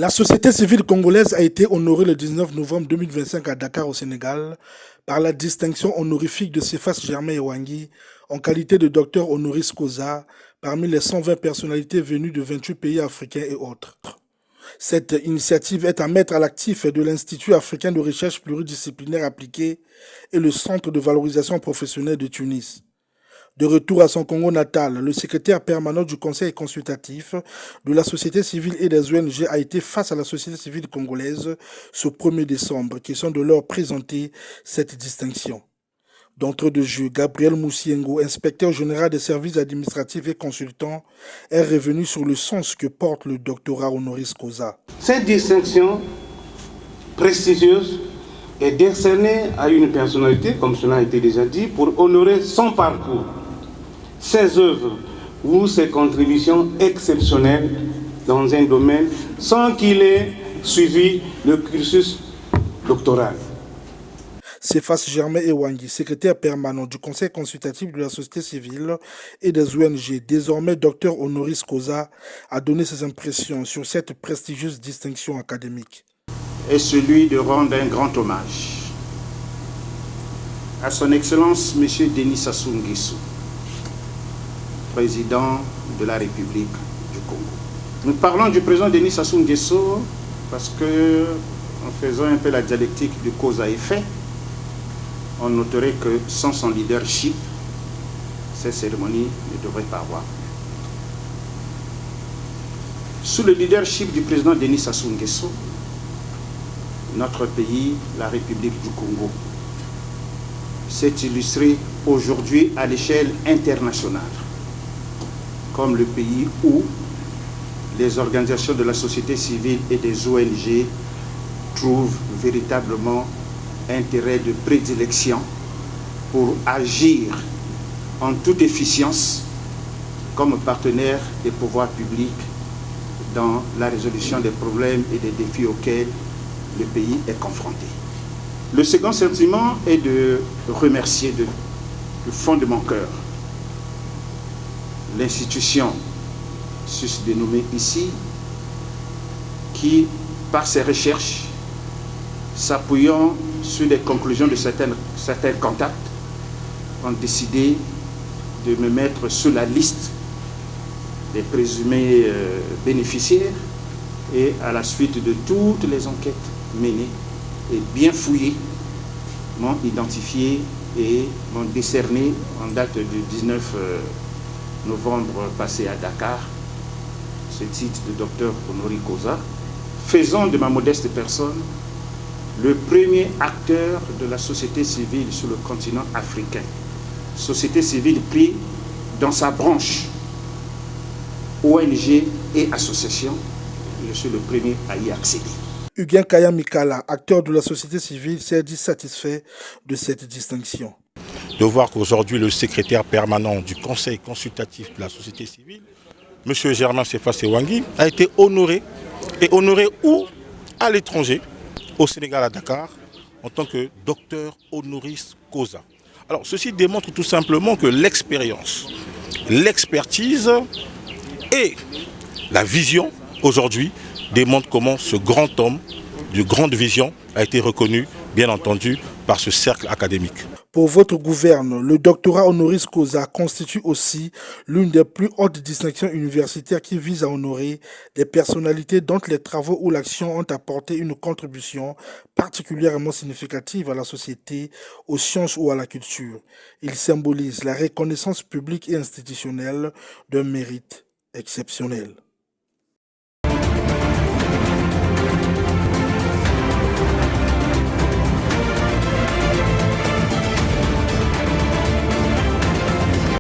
La société civile congolaise a été honorée le 19 novembre 2025 à Dakar au Sénégal par la distinction honorifique de Cephas Germain Ewangui en qualité de docteur honoris causa parmi les 120 personnalités venues de 28 pays africains et autres. Cette initiative est à mettre à l'actif de l'Institut africain de recherche pluridisciplinaire appliquée et le Centre de valorisation professionnelle de Tunis. De retour à son Congo natal, le secrétaire permanent du Conseil consultatif de la société civile et des ONG a été face à la société civile congolaise ce 1er décembre, question de leur présenter cette distinction. D'entrée de jeu, Gabriel Moussiengo, inspecteur général des services administratifs et consultant, est revenu sur le sens que porte le doctorat honoris causa. Cette distinction prestigieuse est décernée à une personnalité, comme cela a été déjà dit, pour honorer son parcours, ses œuvres ou ses contributions exceptionnelles dans un domaine sans qu'il ait suivi le cursus doctoral. Cephas Germain Ewangui, secrétaire permanent du Conseil consultatif de la société civile et des ONG, désormais docteur honoris causa, a donné ses impressions sur cette prestigieuse distinction académique. Est celui de rendre un grand hommage à son Excellence M. Denis Sassou Nguesso, président de la République du Congo. Nous parlons du président Denis Sassou Nguesso parce que, en faisant un peu la dialectique de cause à effet, on noterait que sans son leadership, ces cérémonies ne devraient pas avoir lieu. Sous le leadership du président Denis Sassou Nguesso, notre pays, la République du Congo, s'est illustré aujourd'hui à l'échelle internationale comme le pays où les organisations de la société civile et des ONG trouvent véritablement intérêt de prédilection pour agir en toute efficience comme partenaire des pouvoirs publics dans la résolution des problèmes et des défis auxquels le pays est confronté. Le second sentiment est de remercier du fond de mon cœur l'institution dénommée ici qui, par ses recherches, s'appuyant sur les conclusions de certains contacts, ont décidé de me mettre sur la liste des présumés bénéficiaires et à la suite de toutes les enquêtes menées et bien fouillées, m'ont identifié et m'ont décerné en date du 19 novembre passé à Dakar ce titre de docteur honoris causa, faisant de ma modeste personne le premier acteur de la société civile sur le continent africain. Société civile prise dans sa branche ONG et association. Je suis le premier à y accéder. Huguin Kaya Mikala, acteur de la société civile, s'est dit satisfait de cette distinction. De voir qu'aujourd'hui le secrétaire permanent du Conseil consultatif de la société civile, M. Germain Cephas Ewangui, a été honoré. Et honoré où? À l'étranger, au Sénégal, à Dakar, en tant que docteur honoris causa. Alors ceci démontre tout simplement que l'expérience, l'expertise et la vision aujourd'hui démontrent comment ce grand homme de grande vision a été reconnu, bien entendu, par ce cercle académique. Pour votre gouverne, le doctorat honoris causa constitue aussi l'une des plus hautes distinctions universitaires qui vise à honorer des personnalités dont les travaux ou l'action ont apporté une contribution particulièrement significative à la société, aux sciences ou à la culture. Il symbolise la reconnaissance publique et institutionnelle d'un mérite exceptionnel.